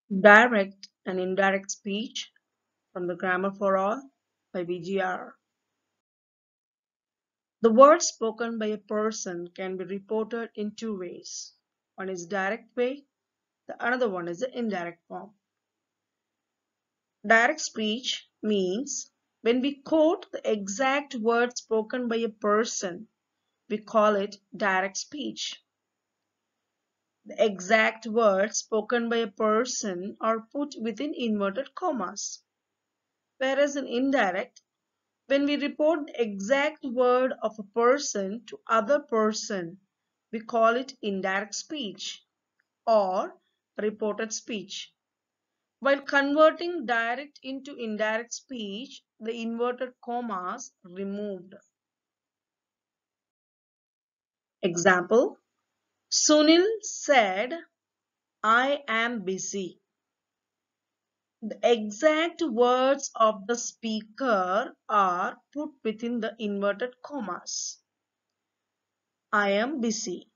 Direct and indirect speech from the Grammar for All by BGR. The words spoken by a person can be reported in two ways. One is direct way, the another one is the indirect form. Direct speech means when we quote the exact words spoken by a person, we call it direct speech. The exact words spoken by a person are put within inverted commas. Whereas in indirect, when we report the exact word of a person to other person, we call it indirect speech or reported speech. While converting direct into indirect speech, the inverted commas removed. Example, Sunil said, I am busy. The exact words of the speaker are put within the inverted commas. I am busy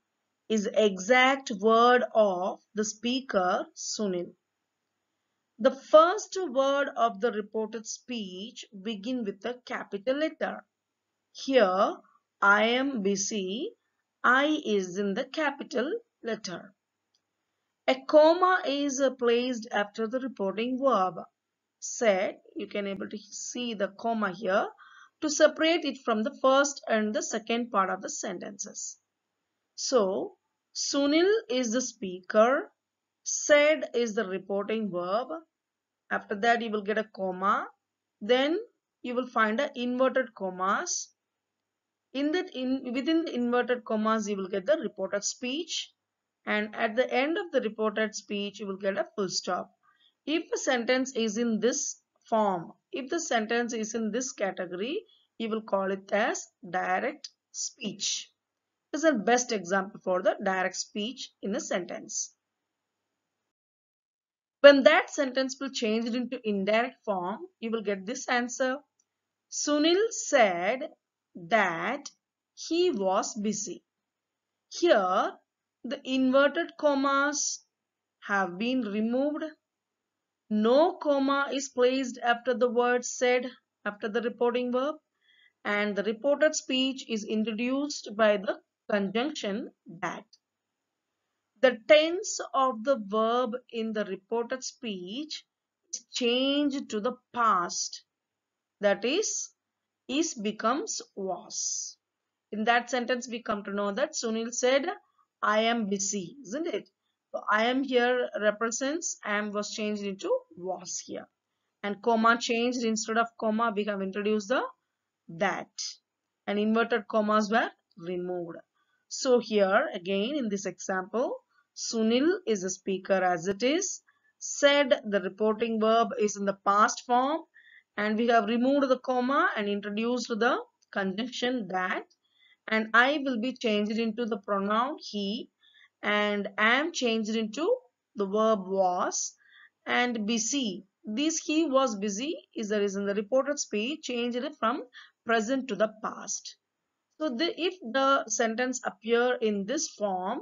is the exact word of the speaker Sunil. The first word of the reported speech begin with a capital letter. Here, I am busy. I is in the capital letter. A comma is placed after the reporting verb. Said, you can able to see the comma here to separate it from the first and the second part of the sentences. So, Sunil is the speaker, said is the reporting verb. After that, you will get a comma. Then you will find a inverted commas. Within the inverted commas, you will get the reported speech. And at the end of the reported speech, you will get a full stop. If a sentence is in this form, if the sentence is in this category, you will call it as direct speech. This is the best example for the direct speech in a sentence. When that sentence will change it into indirect form, you will get this answer. Sunil said that he was busy. Here, the inverted commas have been removed. No comma is placed after the word said after the reporting verb, and the reported speech is introduced by the conjunction that. The tense of the verb in the reported speech is changed to the past. That is becomes was. In that sentence, we come to know that Sunil said, I am busy, isn't it? So I am here represents am was changed into was here. And comma changed instead of comma, we have introduced the that. And inverted commas were removed. So here again in this example, Sunil is a speaker as it is. Said the reporting verb is in the past form, and we have removed the comma and introduced the conjunction that, and I will be changed into the pronoun he, and am changed into the verb was, and busy. This he was busy is the reason the reported speech changed from present to the past. So if the sentence appear in this form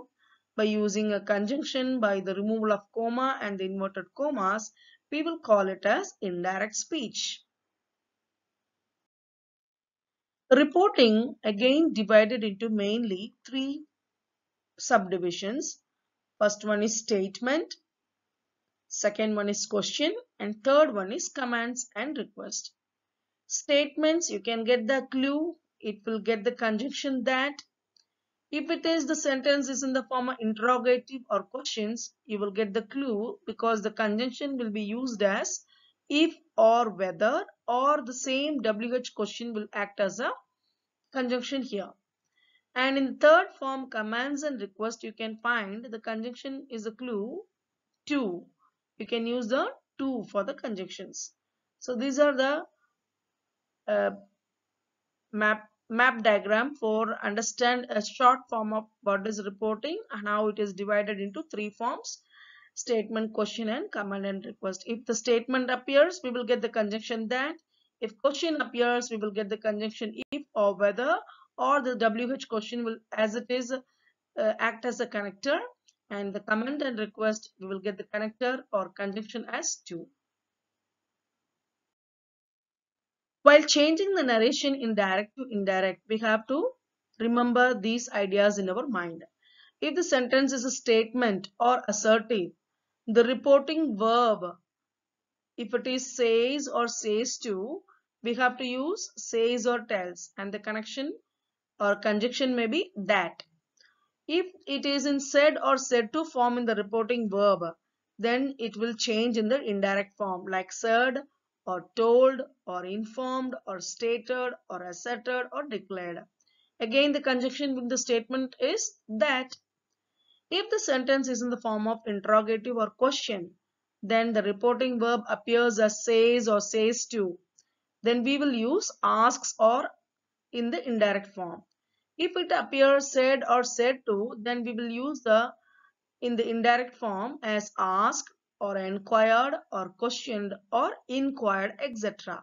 by using a conjunction by the removal of comma and the inverted commas, we will call it as indirect speech. Reporting again divided into mainly three subdivisions. First one is statement, second one is question, and third one is commands and request. Statements, you can get the clue. It will get the conjunction that. If it is the sentence is in the form of interrogative or questions, you will get the clue because the conjunction will be used as if or whether, or the same WH question will act as a conjunction here. And in the third form, commands and request, you can find the conjunction is a clue to. You can use the to for the conjunctions. So these are the uh, map diagram for understand a short form of what is reporting and how it is divided into three forms: statement, question, and command and request. If the statement appears, we will get the conjunction that. If question appears, we will get the conjunction if or whether, or the WH question will, as it is, act as a connector. And the command and request, we will get the connector or conjunction as to. While changing the narration in direct to indirect, we have to remember these ideas in our mind. If the sentence is a statement or assertive, the reporting verb, if it is says or says to, we have to use says or tells, and the connection or conjunction may be that. If it is in said or said to form in the reporting verb, then it will change in the indirect form like said or told or informed or stated or asserted or declared. Again, the conjunction with the statement is that. If the sentence is in the form of interrogative or question, then the reporting verb appears as says or says to. Then we will use asks or in the indirect form. If it appears said or said to, then we will use the in the indirect form as asked or inquired or questioned or inquired, etc.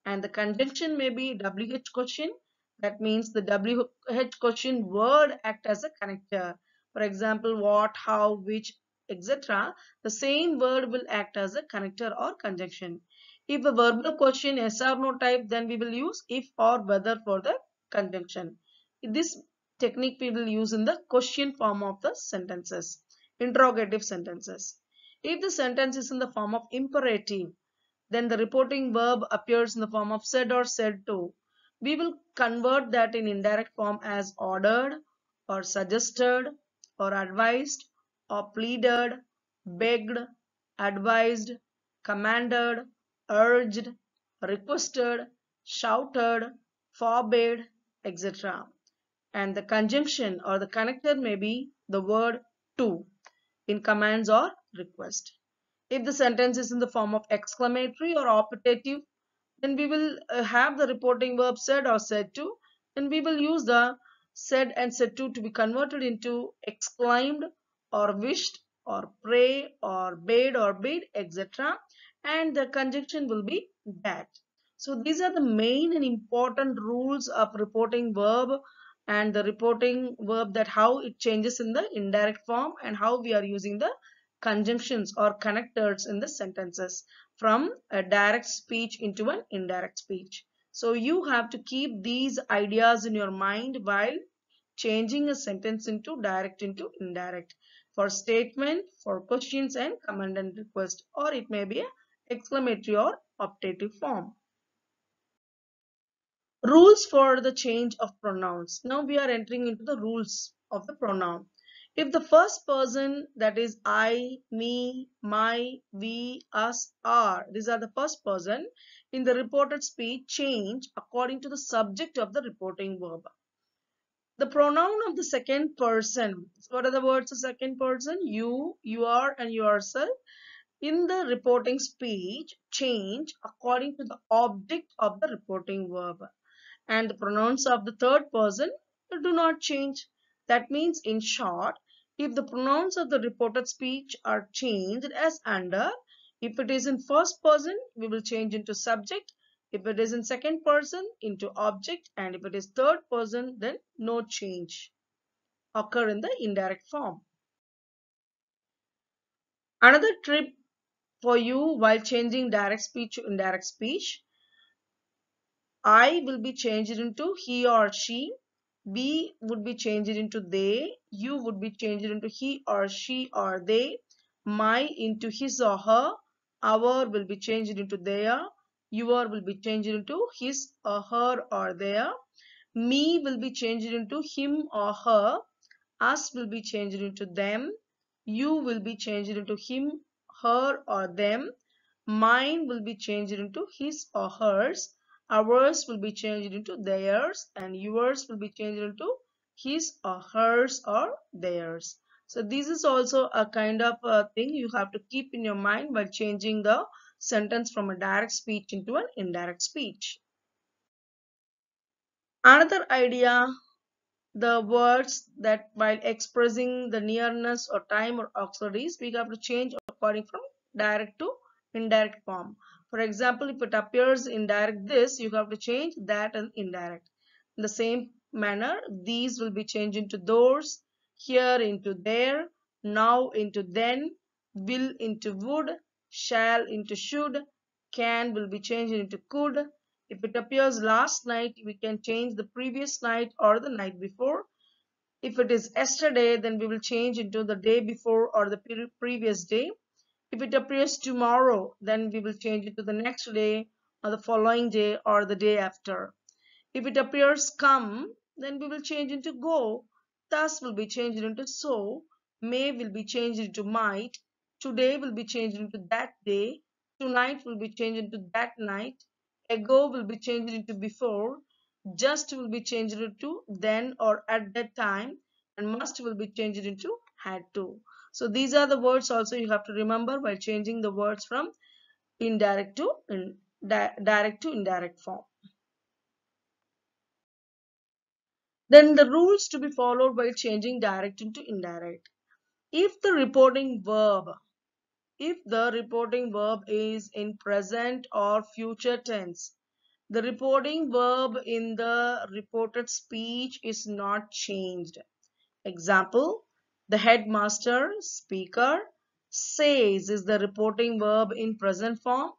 And the conjunction may be WH question. That means the WH question word act as a connector. For example, what, how, which, etc. The same word will act as a connector or conjunction. If a verbal question yes or no type, then we will use if or whether for the conjunction. This technique we will use in the question form of the sentences, interrogative sentences. If the sentence is in the form of imperative, then the reporting verb appears in the form of said or said to. We will convert that in indirect form as ordered or suggested or advised or pleaded, begged, advised, commanded, urged, requested, shouted, forbade, etc. And the conjunction or the connector may be the word to in commands or request. If the sentence is in the form of exclamatory or optative, then we will have the reporting verb said or said to, and we will use the said and said to be converted into exclaimed or wished or pray or bade or bid, etc. And the conjunction will be that. So these are the main and important rules of reporting verb, and the reporting verb, that how it changes in the indirect form and how we are using the conjunctions or connectors in the sentences from a direct speech into an indirect speech. So you have to keep these ideas in your mind while changing a sentence into direct into indirect for statement, for questions and command and request, or it may be a exclamatory or optative form. Rules for the change of pronouns. Now we are entering into the rules of the pronoun. If the first person, that is I, me, my, we, us, our, these are the first person in the reported speech, change according to the subject of the reporting verb. The pronoun of the second person. What are the words of second person? You, your and yourself. In the reporting speech, change according to the object of the reporting verb. And the pronouns of the third person do not change. That means, in short, if the pronouns of the reported speech are changed as under, if it is in first person, we will change into subject. If it is in second person, into object. And if it is third person, then no change occur in the indirect form. Another tip for you while changing direct speech to indirect speech: I will be changed into he or she. We would be changed into they. You would be changed into he or she or they. My into his or her. Our will be changed into their. Your will be changed into his or her or their. Me will be changed into him or her. Us will be changed into them. You will be changed into him, her or them. Mine will be changed into his or hers. Ours will be changed into theirs, and yours will be changed into his or hers or theirs. So this is also a kind of a thing you have to keep in your mind while changing the sentence from a direct speech into an indirect speech. Another idea: the words that while expressing the nearness or time or auxiliaries, we have to change according from direct to indirect form. For example, if it appears in direct this, you have to change that and indirect. In the same manner, these will be changed into those, here into there, now into then, will into would, shall into should, can will be changed into could. If it appears last night, we can change the previous night or the night before. If it is yesterday, then we will change into the day before or the previous day. If it appears tomorrow, then we will change it to the next day or the following day or the day after. If it appears come, then we will change into go. Thus will be changed into so. May will be changed into might. Today will be changed into that day. Tonight will be changed into that night. Ago will be changed into before. Just will be changed into then or at that time. And must will be changed into had to. So these are the words also you have to remember while changing the words from indirect to direct to indirect form. Then the rules to be followed while changing direct into indirect. If the reporting verb, if the reporting verb is in present or future tense, the reporting verb in the reported speech is not changed. Example, the headmaster, speaker, says is the reporting verb in present form,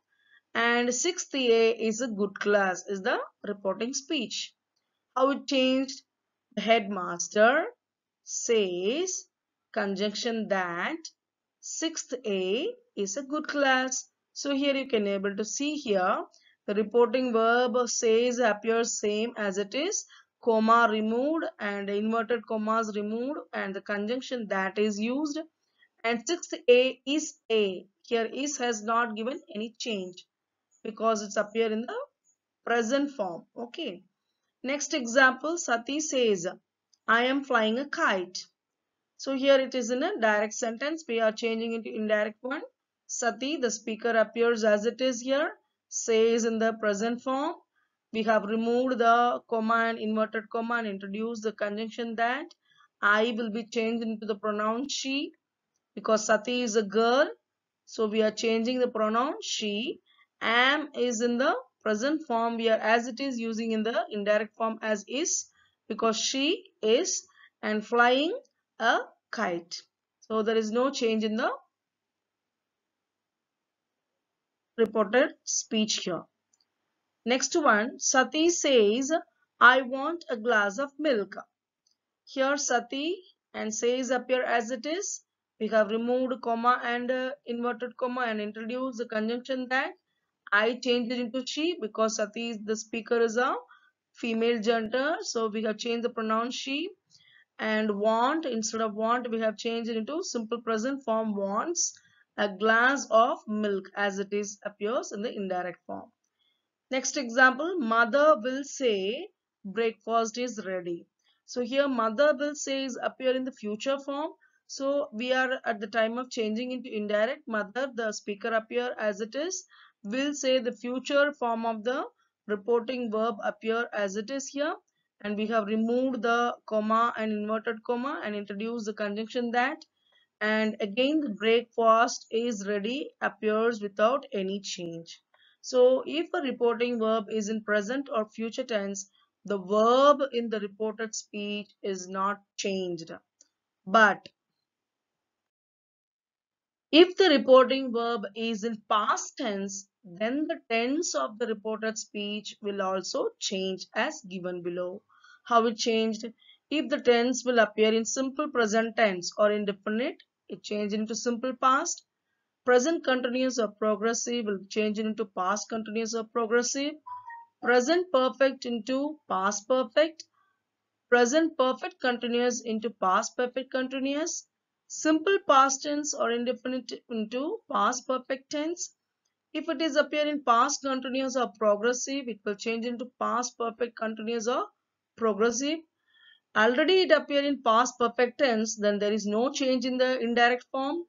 and 6th A is a good class is the reporting speech. How it changed? The headmaster says conjunction that 6th A is a good class. So here you can able to see here the reporting verb says appears same as it is, comma removed and inverted commas removed, and the conjunction that is used, and 6th A is A. Here is has not given any change because it's appear in the present form. Okay. Next example, Sati says, I am flying a kite. So here it is in a direct sentence. We are changing into indirect one. Sati, the speaker, appears as it is here. Says in the present form. We have removed the comma and inverted comma and introduced the conjunction that. I will be changed into the pronoun she because Sati is a girl. So we are changing the pronoun she. Am is in the present form. We are as it is using in the indirect form as is because she is, and flying a kite. So there is no change in the reported speech here. Next one, Sati says, I want a glass of milk. Here Sati and says appear as it is. We have removed comma and inverted comma and introduced the conjunction that. I changed it into she because Sati is the speaker is a female gender. So we have changed the pronoun she. And want, instead of want, we have changed it into simple present form wants a glass of milk as it is appears in the indirect form. Next example, mother will say breakfast is ready. So here mother will say is appear in the future form. So we are at the time of changing into indirect. Mother, the speaker appear as it is. Will say the future form of the reporting verb appear as it is here. And we have removed the comma and inverted comma and introduced the conjunction that. And again the breakfast is ready appears without any change. So if a reporting verb is in present or future tense, the verb in the reported speech is not changed. But if the reporting verb is in past tense, then the tense of the reported speech will also change as given below. How it changed? If the tense will appear in simple present tense or indefinite, it changed into simple past. Present continuous or progressive will change into past continuous or progressive. Present perfect into past perfect. Present perfect continuous into past perfect continuous. Simple past tense or indefinite into past perfect tense. If it is appear in past continuous or progressive, it will change into past perfect continuous or progressive. Already it appears in past perfect tense, then there is no change in the indirect form.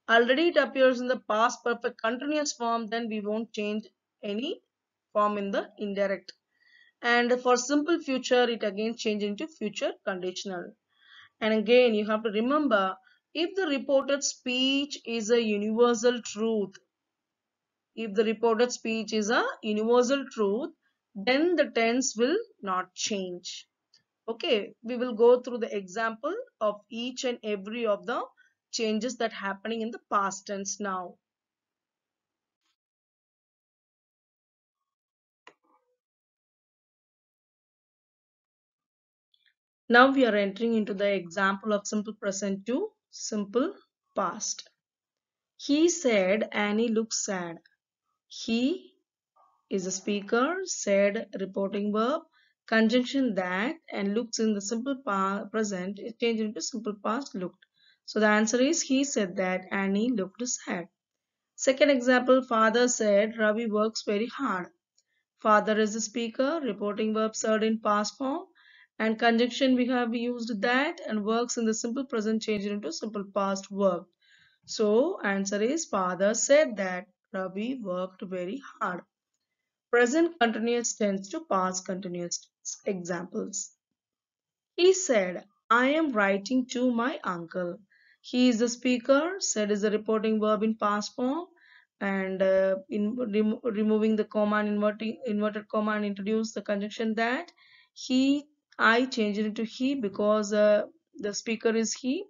Already it appears in the past perfect continuous form, then we won't change any form in the indirect. And for simple future, it again change into future conditional. And again, you have to remember, if the reported speech is a universal truth, if the reported speech is a universal truth, then the tense will not change. Okay, we will go through the example of each and every of the changes that happening in the past tense now. Now we are entering into the example of simple present to simple past. He said Annie looks sad. He is a speaker, said reporting verb, conjunction that, and looks in the simple present is changed into simple past looked. So the answer is he said that Annie looked sad. Second example, father said Ravi works very hard. Father is a speaker, reporting verb said in past form, and conjunction we have used that, and works in the simple present changed into simple past worked. So answer is father said that Ravi worked very hard. Present continuous tense to past continuous tense. Examples. He said, I am writing to my uncle. He is the speaker. Said is the reporting verb in past form. And removing the comma and inverted comma and introduce the conjunction that. He, I changed it into he because the speaker is he.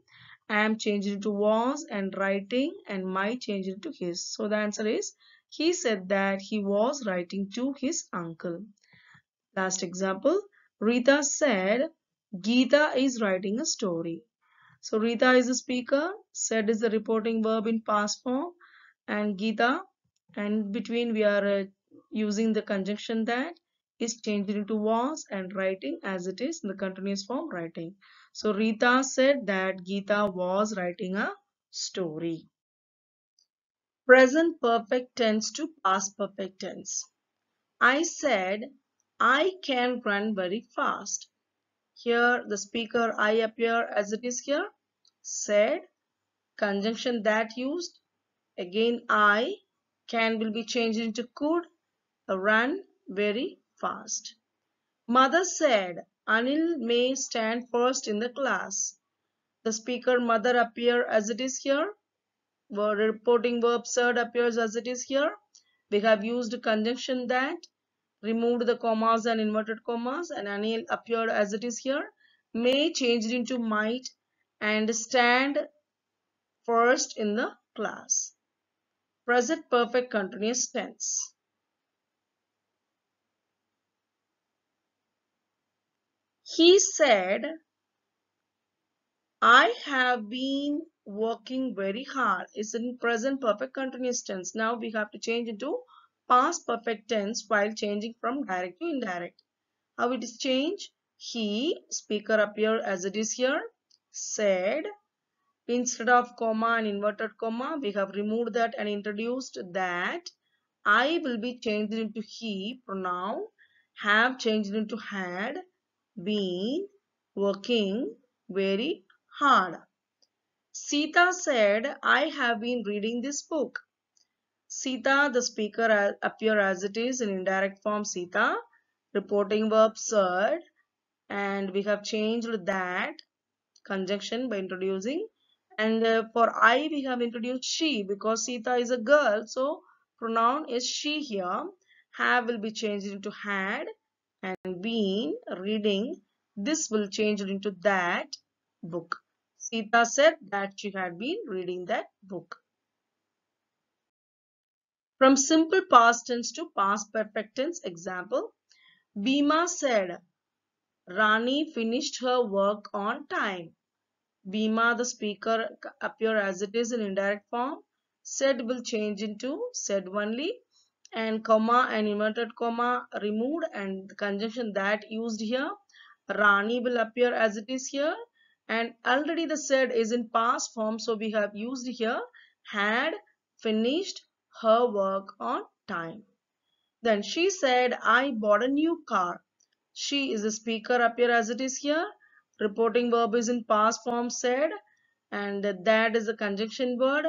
Am changed into was, and writing and my changed into his. So the answer is he said that he was writing to his uncle. Last example, Rita said Geeta is writing a story. So Rita is the speaker, said is the reporting verb in past form, and Geeta, and between we are using the conjunction that is changed into was, and writing as it is in the continuous form writing. So Rita said that Geeta was writing a story. Present perfect tense to past perfect tense. I said I can run very fast. Here the speaker I appear as it is here. Said, conjunction that used. Again I, can will be changed into could, run very fast. Mother said Anil may stand first in the class. The speaker mother appear as it is here. Reporting verb said appears as it is here. We have used conjunction that, removed the commas and inverted commas, and Anil appeared as it is here. May changed into might, and stand first in the class. Present perfect continuous tense. He said, I have been working very hard. It's in present perfect continuous tense. Now we have to change into past perfect tense while changing from direct to indirect. How it is changed? He, speaker appear as it is here, said. Instead of comma and inverted comma, we have removed that and introduced that. I will be changed into he pronoun. Have changed into had. Been working very hard. Sita said, I have been reading this book. Sita, the speaker, appear as it is in indirect form Sita. Reporting verb said, and we have changed that conjunction by introducing, and for I we have introduced she because Sita is a girl, so pronoun is she here. Have will be changed into had, and been reading, this will change into that book. Sita said that she had been reading that book. From simple past tense to past perfect tense. Example, Bhima said Rani finished her work on time. Bhima, the speaker, appear as it is in indirect form. Said will change into said only, and comma and inverted comma removed, and the conjunction that used here. Rani will appear as it is here, and already the said is in past form, so we have used here had finished her work on time. Then she said, I bought a new car. She is the speaker appear as it is here. Reporting verb is in past form said, and that is the conjunction word.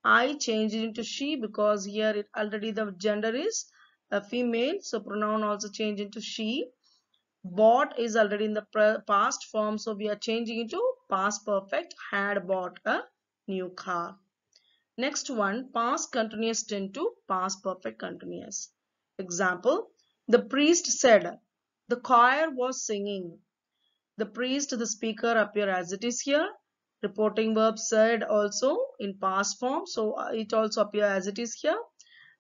I changed it into she because here it already the gender is a female, so pronoun also changed into she. Bought is already in the past form, so we are changing into past perfect, had bought a new car. Next one, past continuous tense to past perfect continuous. Example, the priest said, the choir was singing. The priest, the speaker appear as it is here. reporting verb said also in past form, so it also appear as it is here.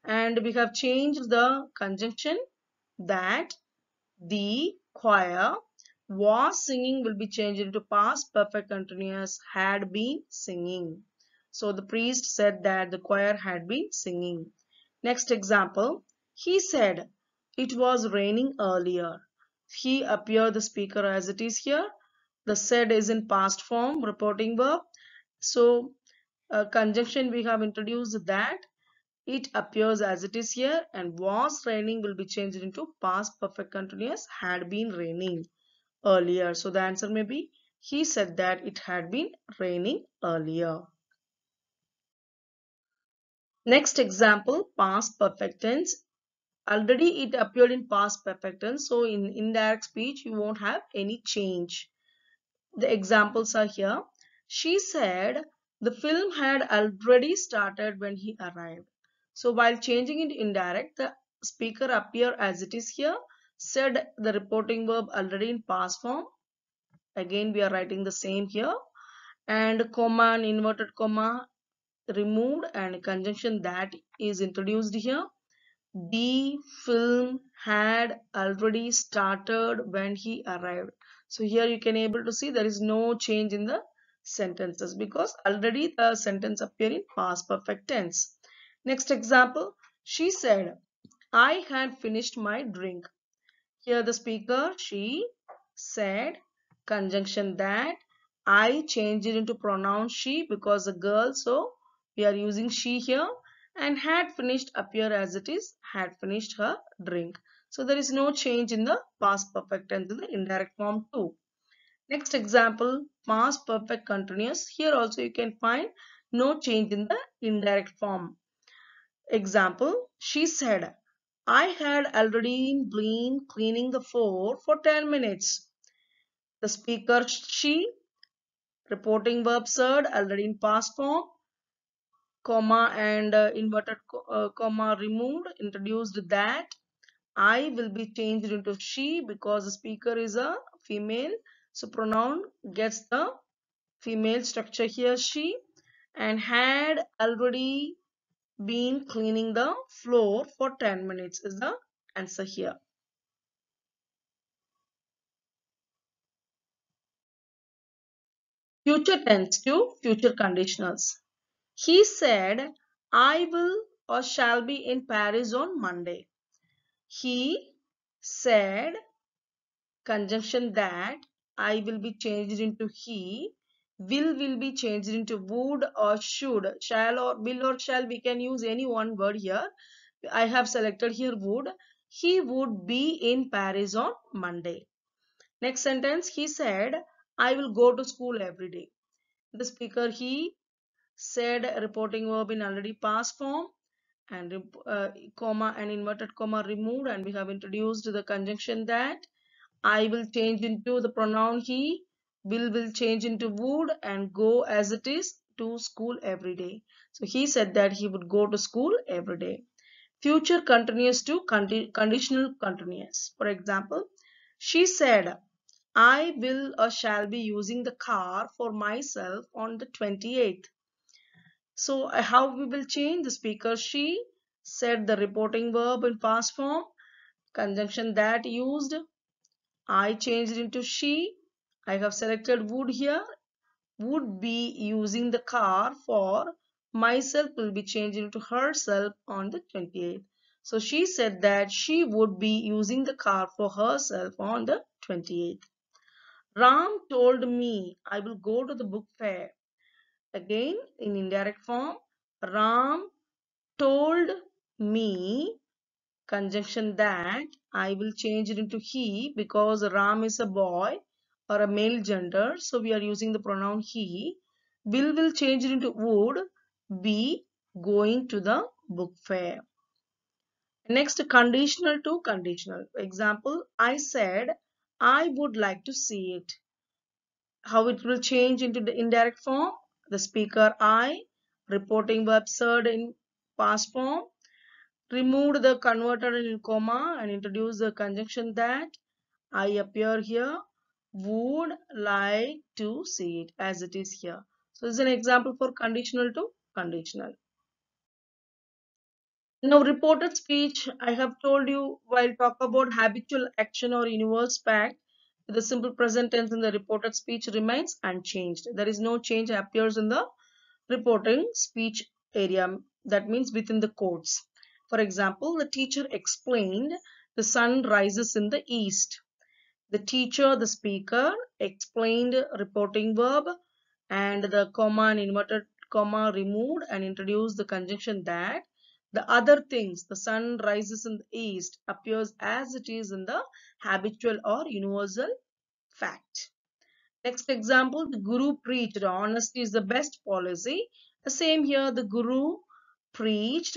And we have changed the conjunction that the choir was singing will be changed into past perfect continuous had been singing. So the priest said that the choir had been singing. Next example, he said it was raining earlier. He appeared the speaker as it is here. The said is in past form, reporting verb. So conjunction we have introduced that it appears as it is here, and was raining will be changed into past perfect continuous had been raining earlier. So the answer may be he said that it had been raining earlier. Next example, past perfect tense. Already it appeared in past perfect tense, so in indirect speech you won't have any change. The examples are here. She said the film had already started when he arrived. So while changing it indirect, the speaker appear as it is here. Said the reporting verb already in past form. Again we are writing the same here. And comma and inverted comma removed, and conjunction that is introduced here. The film had already started when he arrived. So here you can able to see there is no change in the sentences because already the sentence appear in past perfect tense. Next example, she said, I had finished my drink. Here the speaker, she said, conjunction that, I changed it into pronoun she because the girl, so we are using she here, and had finished appear as it is, had finished her drink. So there is no change in the past perfect tense in the indirect form too. Next example, past perfect continuous. Here also you can find no change in the indirect form. Example, she said, I had already been cleaning the floor for 10 minutes. The speaker, she, reporting verb said, already in past form, comma and inverted comma removed, introduced that. I will be changed into she because the speaker is a female. So pronoun gets the female structure here, she, and had already been cleaning the floor for 10 minutes is the answer here. Future tense to future conditionals. He said, I will or shall be in Paris on Monday. He said, conjunction that, I will be changed into he. Will be changed into would or should. Shall or will or shall, we can use any one word here. I have selected here would. He would be in Paris on Monday. Next sentence, he said, I will go to school every day. The speaker, he said, reporting verb in already past form, and comma and inverted comma removed, and we have introduced the conjunction that. I will change into the pronoun he, will change into would, and go as it is to school every day. So he said that he would go to school every day. Future continuous to conditional continuous. For example, she said, I will or shall be using the car for myself on the 28th. So how we will change? The speaker, she said the reporting verb in past form, conjunction that used. I changed it into she. I have selected would here. Would be using the car for myself will be changed into herself on the 28th. So she said that she would be using the car for herself on the 28th. Ram told me I will go to the book fair. Again in indirect form, Ram told me, conjunction that, I will change it into he because Ram is a boy or a male gender. So we are using the pronoun he. Will change it into would be going to the book fair. Next, conditional to conditional. Example, I said, I would like to see it. How it will change into the indirect form? The speaker, I, reporting verb said in past form, removed the converted in comma and introduced the conjunction that. I appear here, would like to see it as it is here. So this is an example for conditional to conditional. Now, reported speech, I have told you while talk about habitual action or universe fact, the simple present tense in the reported speech remains unchanged. There is no change appears in the reporting speech area. That means within the quotes. For example, the teacher explained the sun rises in the east. The teacher, the speaker, explained reporting verb and the comma and inverted comma removed and introduced the conjunction that. The other things, the sun rises in the east, appears as it is in the habitual or universal fact. Next example, the Guru preached honesty is the best policy. The same here, the Guru preached,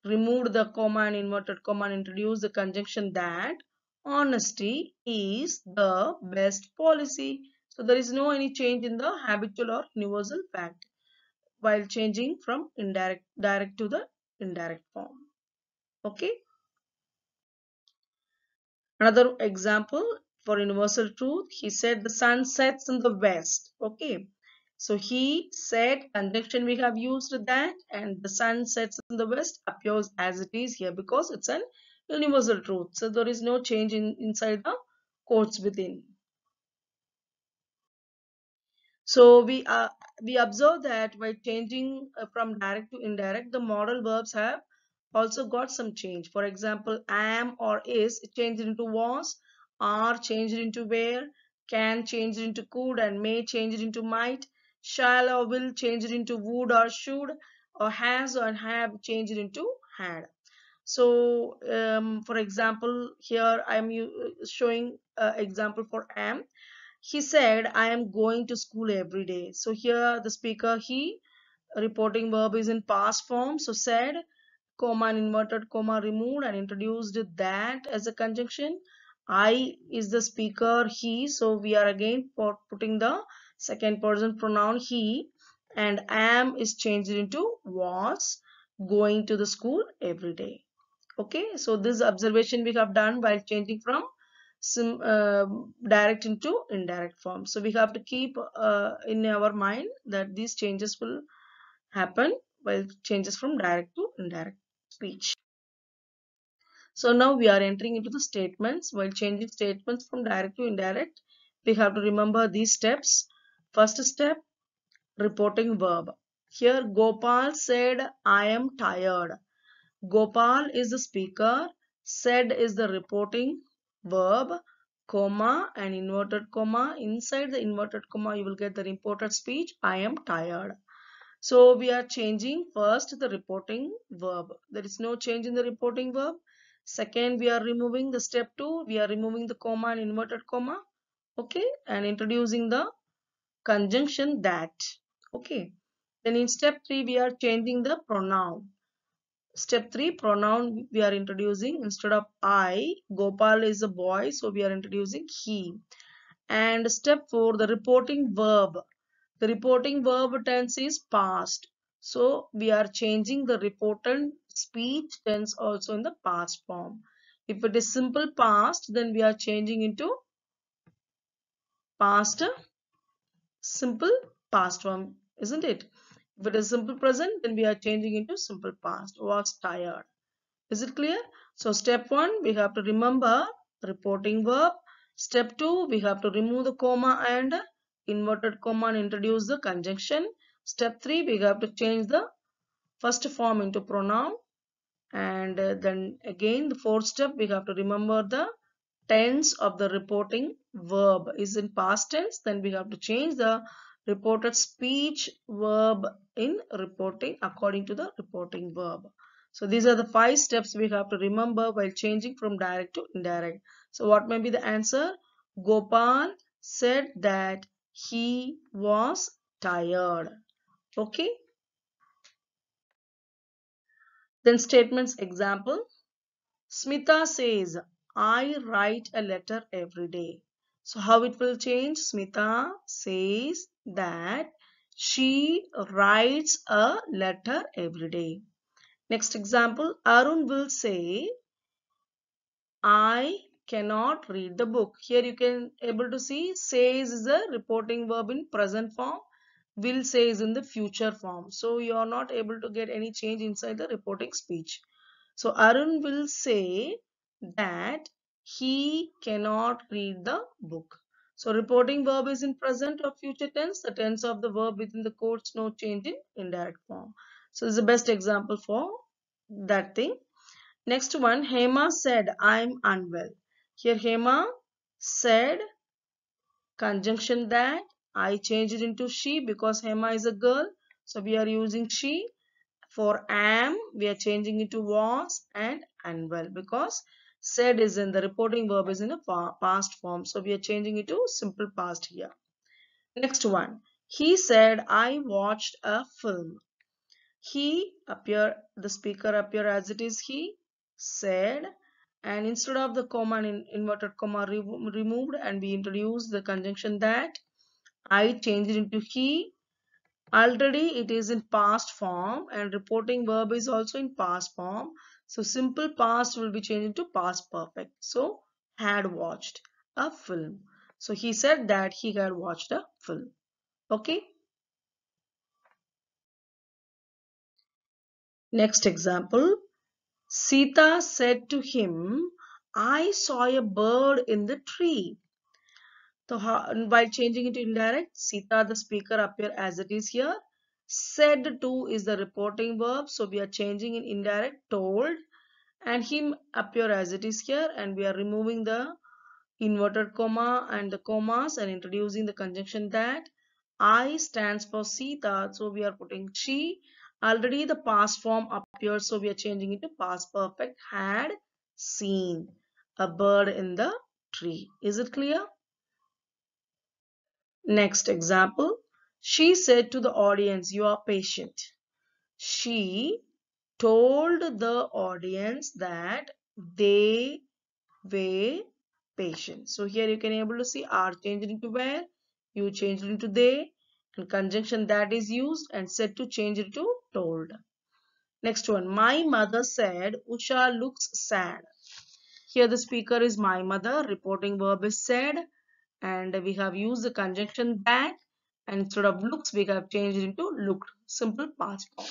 removed the comma and inverted comma and introduced the conjunction that honesty is the best policy. So there is no any change in the habitual or universal fact while changing from direct to the indirect form. Okay. Another example for universal truth, he said the sun sets in the west. Okay. So he said conjunction we have used that and the sun sets in the west appears as it is here because it's an universal truth. So there is no change inside the quotes within. So we observe that by changing from direct to indirect, the modal verbs have also got some change. For example, am or is changed into was, are changed into were, can changed into could, and may changed into might, shall or will changed into would or should, or has or have changed into had. So, for example, here I am showing example for am. He said, I am going to school every day. So here the speaker, he, reporting verb is in past form. So said, comma and inverted comma removed and introduced that as a conjunction. I is the speaker, he. So we are again for putting the second person pronoun he, and am is changed into was going to the school every day. Okay, so this observation we have done while changing from direct into indirect form. So we have to keep in our mind that these changes will happen while changes from direct to indirect speech. So now we are entering into the statements. While changing statements from direct to indirect, we have to remember these steps. First step, reporting verb. Here Gopal said, I am tired. Gopal is the speaker, said is the reporting verb, comma and inverted comma. Inside the inverted comma, you will get the reported speech, I am tired. So we are changing first the reporting verb. There is no change in the reporting verb. Second, we are removing the step 2. We are removing the comma and inverted comma. Okay. And introducing the conjunction that. Okay. Then in step 3, we are changing the pronoun. Step 3, pronoun we are introducing instead of I. Gopal is a boy, so we are introducing he. And step 4, the reporting verb. The reporting verb tense is past. So we are changing the reported speech tense also in the past form. If it is simple past, then we are changing into past simple past form, isn't it? If it is simple present, then we are changing into simple past. Was tired. Is it clear? So step 1, we have to remember reporting verb. Step 2, we have to remove the comma and inverted comma and introduce the conjunction. Step 3, we have to change the first form into pronoun. And then again, the fourth step, we have to remember the tense of the reporting verb is in past tense. Then we have to change the reported speech verb in reporting according to the reporting verb. So these are the 5 steps we have to remember while changing from direct to indirect. So what may be the answer? Gopal said that he was tired. Okay. Then statements example. Smita says, I write a letter every day. So how it will change? Smita says that she writes a letter every day. Next example, Arun will say, I cannot read the book. Here you can able to see says is a reporting verb in present form. will say is in the future form. So you are not able to get any change inside the reporting speech. So Arun will say that he cannot read the book. So reporting verb is in present or future tense. The tense of the verb within the quotes, no change in indirect form. So this is the best example for that thing. Next one, Hema said, I'm unwell. Here Hema said conjunction that. I changed it into she because Hema is a girl. So we are using she. For am, we are changing it to was and unwell because said is in the reporting verb is in a past form. So we are changing it to simple past here. Next one. He said, I watched a film. He appear, the speaker appear as it is he said, and instead of the comma and inverted comma removed, and we introduce the conjunction that. I changed it into he. Already it is in past form and reporting verb is also in past form. So simple past will be changed into past perfect. So had watched a film. So he said that he had watched a film. Okay. Next example. Sita said to him, I saw a bird in the tree. So by changing it to indirect, Sita the speaker appear as it is here. Said to is the reporting verb. So we are changing in indirect told and him appear as it is here and we are removing the inverted comma and the commas and introducing the conjunction that. I stands for Sita, so we are putting she. Already the past form appears, so we are changing it to past perfect. Had seen a bird in the tree. Is it clear? Next example. She said to the audience, you are patient. She told the audience that they were patient. So here you can able to see are changed into where, you changed into they, and conjunction that is used and said to change it to told. Next one, my mother said Usha looks sad. Here the speaker is my mother, reporting verb is said, and we have used the conjunction that, and instead of looks we have changed it into looked, simple past form.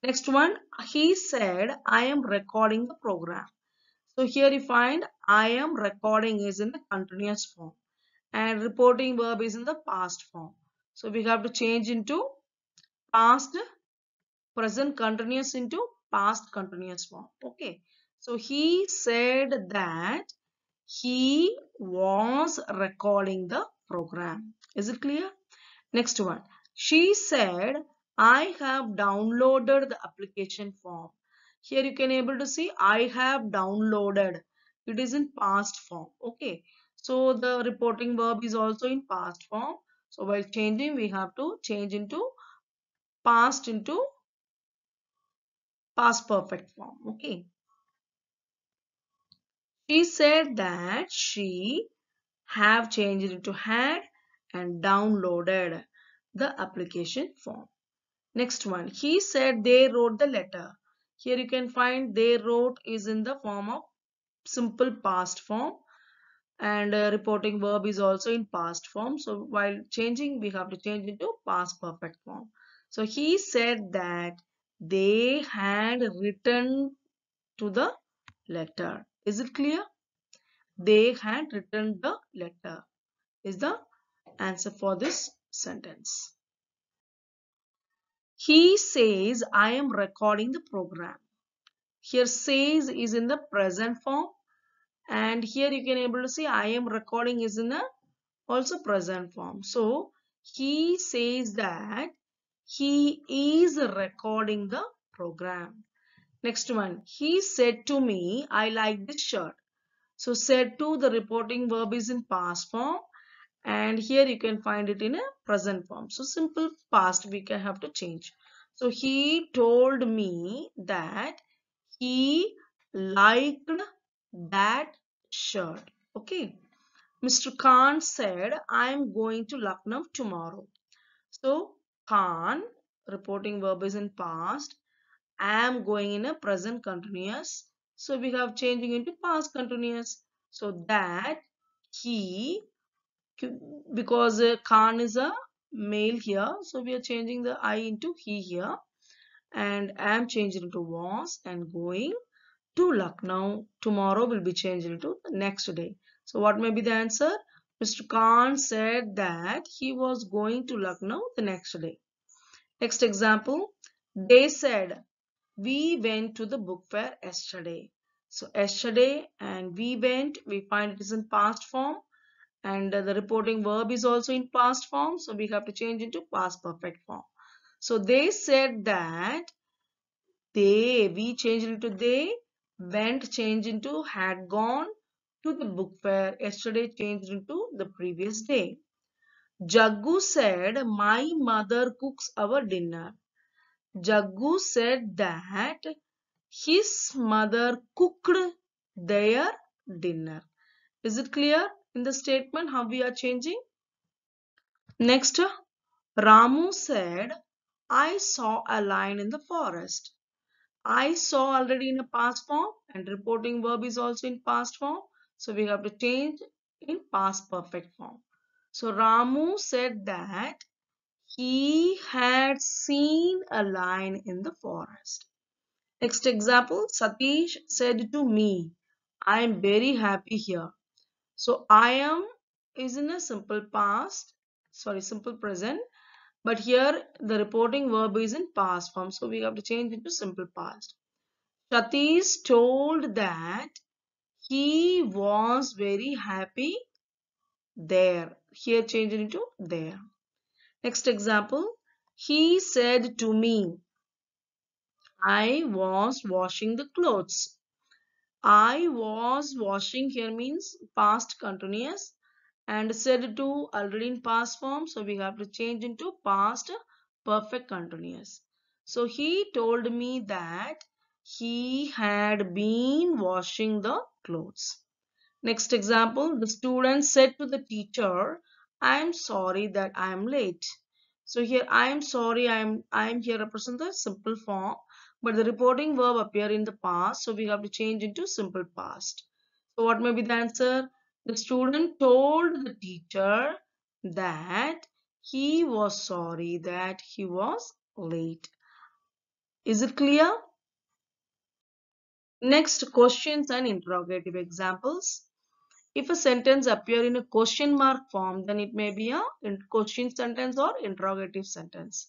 Next one, he said I am recording the program. So here you find I am recording is in the continuous form and reporting verb is in the past form. So we have to change into past, present continuous into past continuous form. Okay. So he said that he was recording the program. Is it clear? Next one. She said, I have downloaded the application form. Here you can able to see I have downloaded. It is in past form. Okay. So the reporting verb is also in past form. So while changing, we have to change into past into past perfect form. Okay. She said that she have changed it to had and downloaded the application form. Next one, he said they wrote the letter. Here you can find they wrote is in the form of simple past form and reporting verb is also in past form. So while changing, we have to change into past perfect form. So he said that they had written to the letter. Is it clear? They had written the letter is the answer for this sentence. He says, I am recording the program. Here says is in the present form and here you can able to see I am recording is in the also present form. So he says that he is recording the program. Next one, he said to me, I like this shirt. So said to the reporting verb is in past form and here you can find it in a present form. So simple past we can have to change. So he told me that he liked that shirt. Okay. Mr. Khan said, I'm going to Lucknow tomorrow. So Khan, reporting verb is in past. I am going in a present continuous. So we have changing into past continuous. So that he, because Khan is a male here, so we are changing the I into he here, and am changed into was, and going to Lucknow tomorrow will be changed into the next day. So what may be the answer? Mr. Khan said that he was going to Lucknow the next day. Next example, they said we went to the book fair yesterday. So yesterday and we went, we find it is in past form, and the reporting verb is also in past form, so we have to change into past perfect form. So they said that we changed into they, went changed into had gone to the book fair yesterday changed into the previous day. Jaggu said my mother cooks our dinner. Jaggu said that his mother cooked their dinner. Is it clear in the statement how we are changing? Next, Ramu said, I saw a lion in the forest. I saw already in a past form, and reporting verb is also in past form. So we have to change in past perfect form. So Ramu said that he had seen a lion in the forest. Next example, Satish said to me, I am very happy here. So I am is in a simple past, simple present. But here the reporting verb is in past form. So we have to change into simple past. Satish told that he was very happy there. Here change it into there. Next example. He said to me, I was washing the clothes. I was washing here means past continuous, and said to already in past form, so we have to change into past perfect continuous. So he told me that he had been washing the clothes. Next example, the student said to the teacher, I am sorry that I am late. So here I am sorry, I am here represent the simple form, but the reporting verb appear in the past, so we have to change into simple past. So what may be the answer? The student told the teacher that he was sorry that he was late. Is it clear? Next, questions and interrogative examples. If a sentence appear in a question mark form, then it may be a question sentence or interrogative sentence.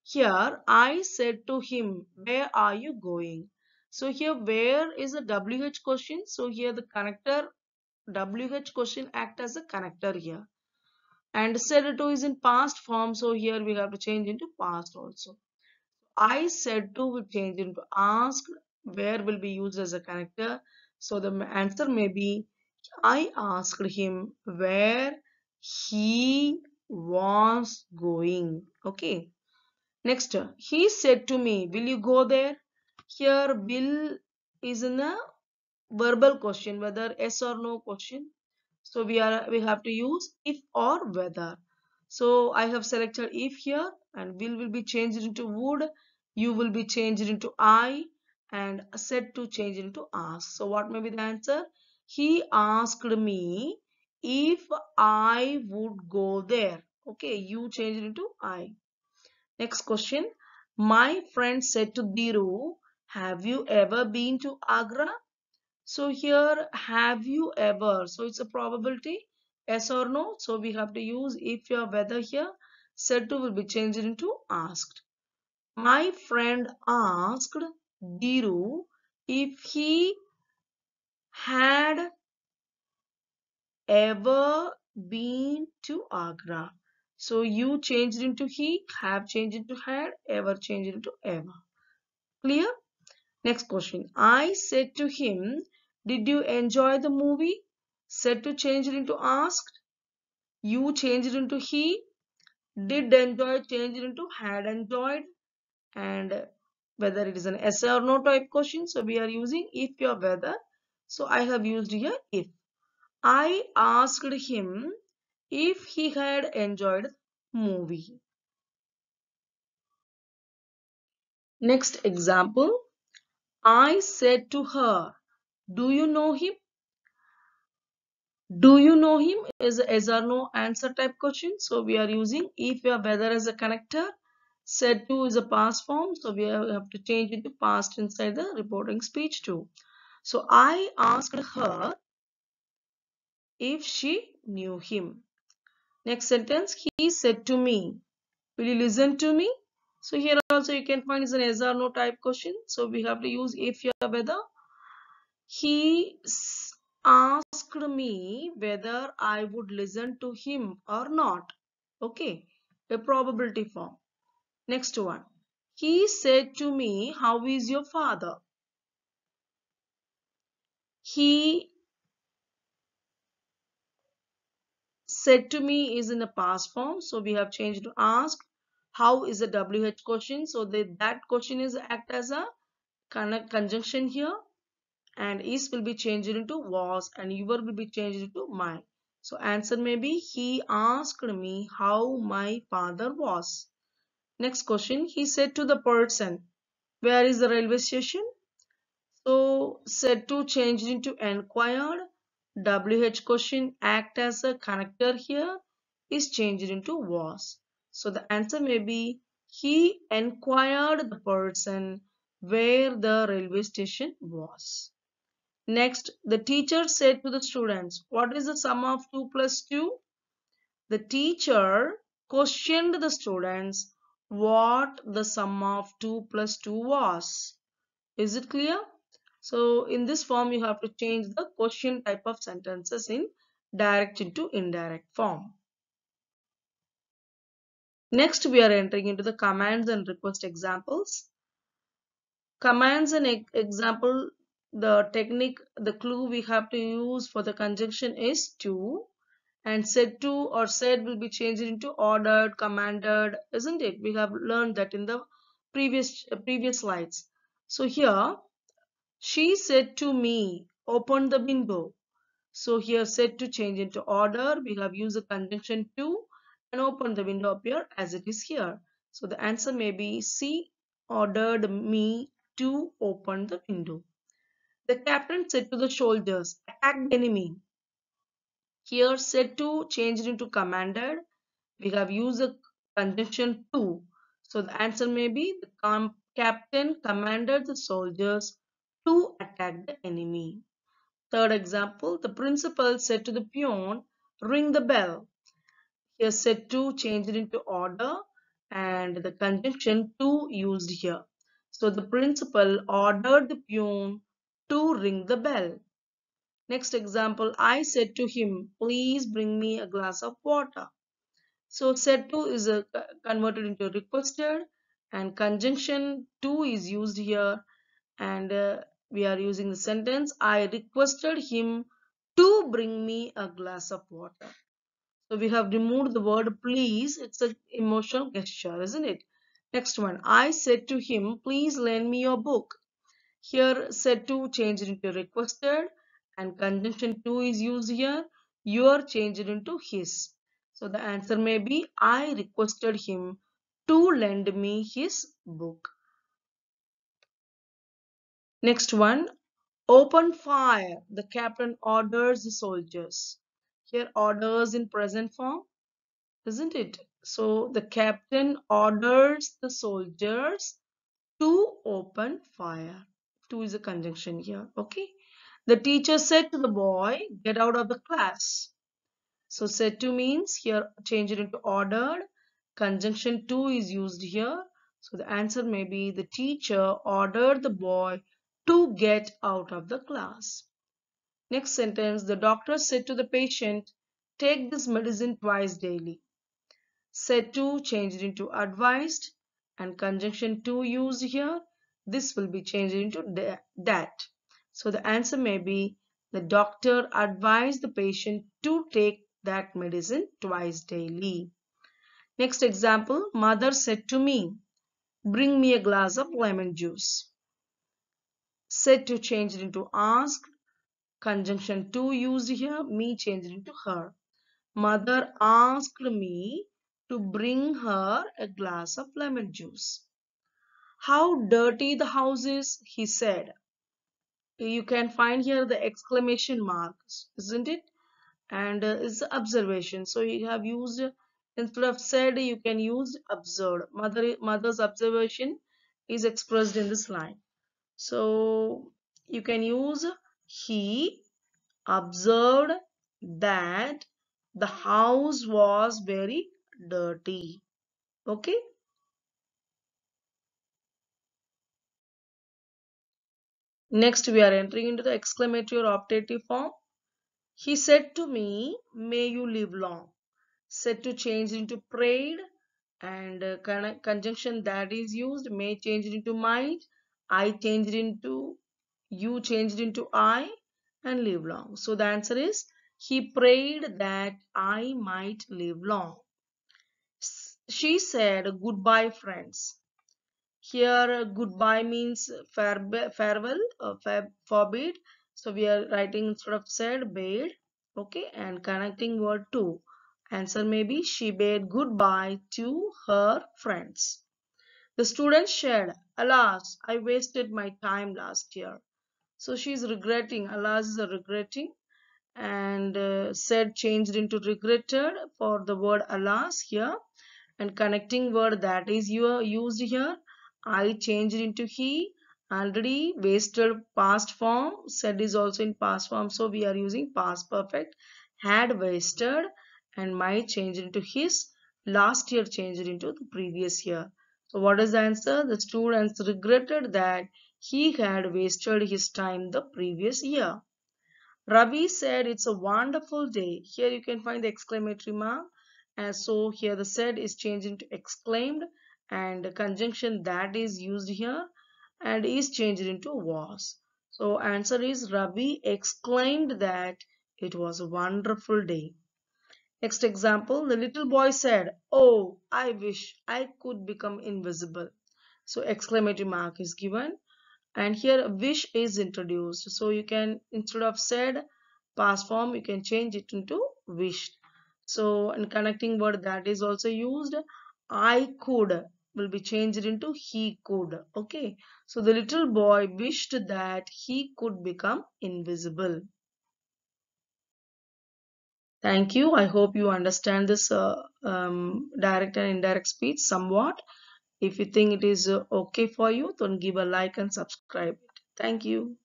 Here, I said to him, where are you going? So here, where is a WH question? So here the connector WH question act as a connector here. And said to is in past form, so here we have to change into past also. I said to will change into asked, where will be used as a connector. So the answer may be I asked him where he was going. Okay. Next, he said to me, will you go there? Here, will is in a verbal question, whether yes or no question. So we have to use if or whether. So I have selected if here, and will be changed into would, you will be changed into I, and said to change into ask. So what may be the answer? He asked me if I would go there. Okay, you change it into I. Next question. My friend said to Diru, have you ever been to Agra? So here, have you ever? So it's a probability, yes or no. So we have to use if your whether here. Said to will be changed into asked. My friend asked Diru if he had ever been to Agra. So you changed into he, have changed into had, ever changed into ever. Clear? Next question. I said to him, did you enjoy the movie? Said to change it into asked. You change it into he. Did enjoy change it into had enjoyed. And whether it is an yes or no type question. So we are using if your whether. So I have used here if. I asked him if he had enjoyed the movie. Next example. I said to her, do you know him? Do you know him is a yes or no answer type question. So we are using if or whether as a connector. Said to is a past form. So we have to change it to past inside the reporting speech too. So I asked her if she knew him. Next sentence, he said to me, will you listen to me? So here also you can find is an yes or no type question. So we have to use if or whether. He asked me whether I would listen to him or not. Okay, a probability form. Next one. He said to me, how is your father? He said to me is in the past form. So we have changed to ask. How is a WH question? So that question is act as a conjunction here. And is will be changed into was and your will be changed into my. So answer may be he asked me how my father was. Next question, he said to the person, where is the railway station? So said to changed into enquired. WH question act as a connector here is changed into was. So the answer may be he enquired the person where the railway station was. Next, the teacher said to the students, what is the sum of 2 plus 2? The teacher questioned the students what the sum of 2 plus 2 was. Is it clear? So, in this form, you have to change the question type of sentences in direct into indirect form. Next, we are entering into the commands and request examples. Commands and example, the technique, the clue we have to use for the conjunction is to, and said to or said will be changed into ordered, commanded, isn't it? We have learned that in the previous slides. So here, she said to me, open the window. So here said to change into order, we have used the conjunction to and open the window appear as it is here. So the answer may be C ordered me to open the window. The captain said to the soldiers, attack the enemy. Here said to changed into commanded. We have used the conjunction to. So the answer may be the captain commanded the soldiers to attack the enemy. Third example, the principal said to the peon, ring the bell. Here said to changed into order and the conjunction to used here. So the principal ordered the peon to ring the bell. Next example, I said to him, please bring me a glass of water. So said to is converted into requested and conjunction to is used here and we are using the sentence I requested him to bring me a glass of water. So we have removed the word please. It's an emotional gesture, isn't it? Next one, I said to him, please lend me your book. Here said to changed into requested and conjunction to is used here. Your changed into his. So the answer may be I requested him to lend me his book. Next one, open fire. The captain orders the soldiers. Here orders in present form, isn't it? So the captain orders the soldiers to open fire. To is a conjunction here. Okay. The teacher said to the boy, get out of the class. So said to means here change it into ordered. Conjunction to is used here. So the answer may be the teacher ordered the boy to get out of the class. Next sentence, the doctor said to the patient, take this medicine twice daily. Said to changed into advised and conjunction to used here. This will be changed into that. So the answer may be the doctor advised the patient to take that medicine twice daily. Next example, mother said to me, bring me a glass of lemon juice. Said to changed into ask, conjunction to used here, me changed into her. Mother asked me to bring her a glass of lemon juice. How dirty the house is, he said. You can find here the exclamation marks, isn't it? and is observation. So you have used, instead of said, you can use observed. Mother's observation is expressed in this line. So you can use he observed that the house was very dirty. Okay. Next, we are entering into the exclamatory or optative form. He said to me, may you live long. Said to change into prayed, and conjunction that is used, may changed into might, I changed into, you changed into I, and live long. So the answer is he prayed that I might live long. She said goodbye friends. Here goodbye means farewell, forbid. So we are writing instead of said bade. Okay, and connecting word to. Answer may be she bade goodbye to her friends. The student shared, alas, I wasted my time last year. So she is regretting. Alas is a regretting, and said changed into regretted for the word alas here, and connecting word that is used here, I changed into he. Already wasted past form, said is also in past form, so we are using past perfect. Had wasted, and might changed into his. Last year changed into the previous year. So what is the answer? The students regretted that he had wasted his time the previous year. Ravi said it's a wonderful day. Here you can find the exclamatory mark. And so here the said is changed into exclaimed, and the conjunction that is used here and is changed into was. So answer is Ravi exclaimed that it was a wonderful day. Next example, the little boy said, oh, I wish I could become invisible. So exclamatory mark is given, and here wish is introduced, so you can, instead of said past form, you can change it into wished. So in connecting word that is also used, I could will be changed into he could. Okay, so the little boy wished that he could become invisible. Thank you. I hope you understand this direct and indirect speech somewhat. If you think it is okay for you, then give a like and subscribe it. Thank you.